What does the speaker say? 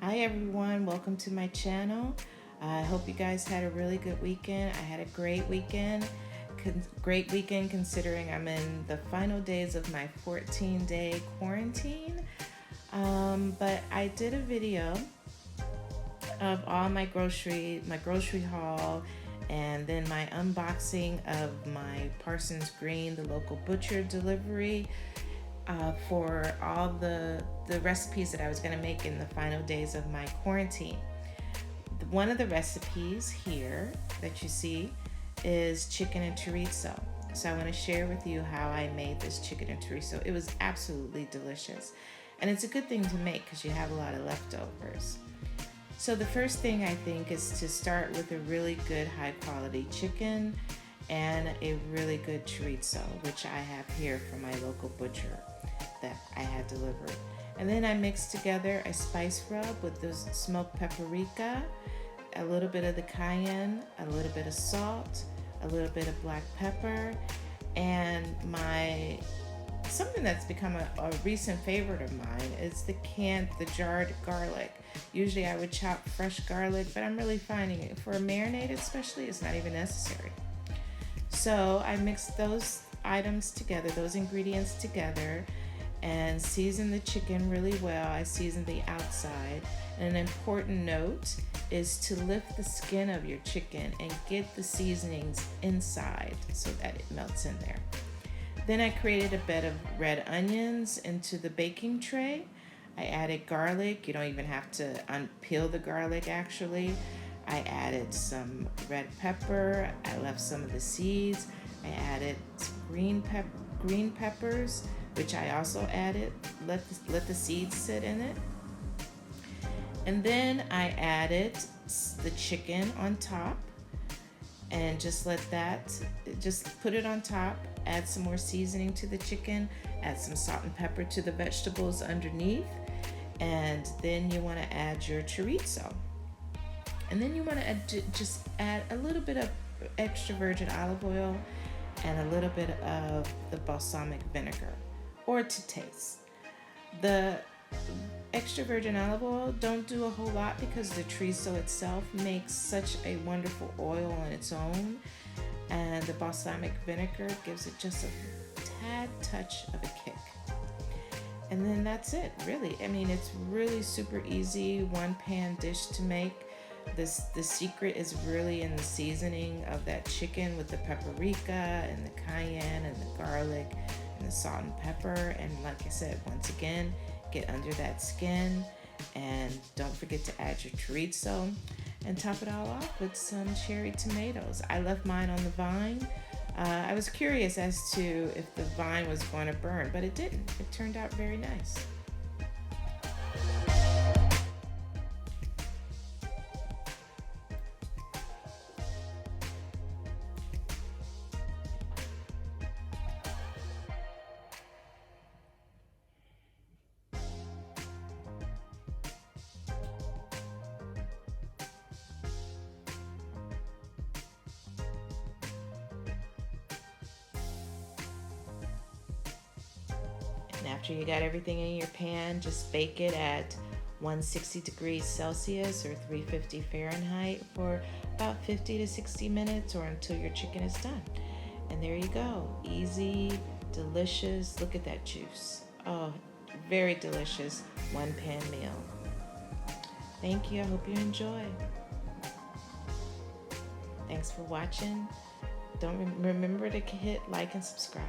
Hi everyone, welcome to my channel. I hope you guys had a really good weekend. I had a great weekend. Great weekend considering I'm in the final days of my 14-day quarantine. But I did a video of all my grocery haul, and then my unboxing of my Parsons Green, the local butcher delivery, for all the recipes that I was going to make in the final days of my quarantine. One of the recipes here that you see is chicken and chorizo. So I want to share with you how I made this chicken and chorizo. It was absolutely delicious. And it's a good thing to make because you have a lot of leftovers. So the first thing I think is to start with a really good high quality chicken and a really good chorizo, which I have here from my local butcher that I had delivered. And then I mixed together a spice rub with the smoked paprika, a little bit of the cayenne, a little bit of salt, a little bit of black pepper, and something that's become a recent favorite of mine is the jarred garlic. Usually I would chop fresh garlic, but I'm really finding it for a marinade especially, it's not even necessary. So I mixed those items together, those ingredients together, and seasoned the chicken really well. I seasoned the outside. And an important note is to lift the skin of your chicken and get the seasonings inside so that it melts in there. Then I created a bed of red onions into the baking tray. I added garlic. You don't even have to unpeel the garlic actually. I added some red pepper. I left some of the seeds. I added some green peppers, which I also added. Let the seeds sit in it. And then I added the chicken on top and just put it on top. Add some more seasoning to the chicken. Add some salt and pepper to the vegetables underneath. And then you want to add your chorizo. And then you want to just add a little bit of extra virgin olive oil and a little bit of the balsamic vinegar, or to taste. The extra virgin olive oil, don't do a whole lot because the chorizo itself makes such a wonderful oil on its own, and the balsamic vinegar gives it just a tad touch of a kick. And then that's it, really. I mean, it's really super easy, one pan dish to make. The secret is really in the seasoning of that chicken with the paprika and the cayenne and the garlic and the salt and pepper. And like I said, once again, get under that skin, and don't forget to add your chorizo and top it all off with some cherry tomatoes. I left mine on the vine. I was curious as to if the vine was going to burn, but it didn't. It turned out very nice. And after you got everything in your pan, just bake it at 160 degrees Celsius or 350 Fahrenheit for about 50 to 60 minutes, or until your chicken is done. And there you go. Easy, delicious. Look at that juice. Oh, very delicious one pan meal. Thank you. I hope you enjoy. Thanks for watching. Don't remember to hit like and subscribe.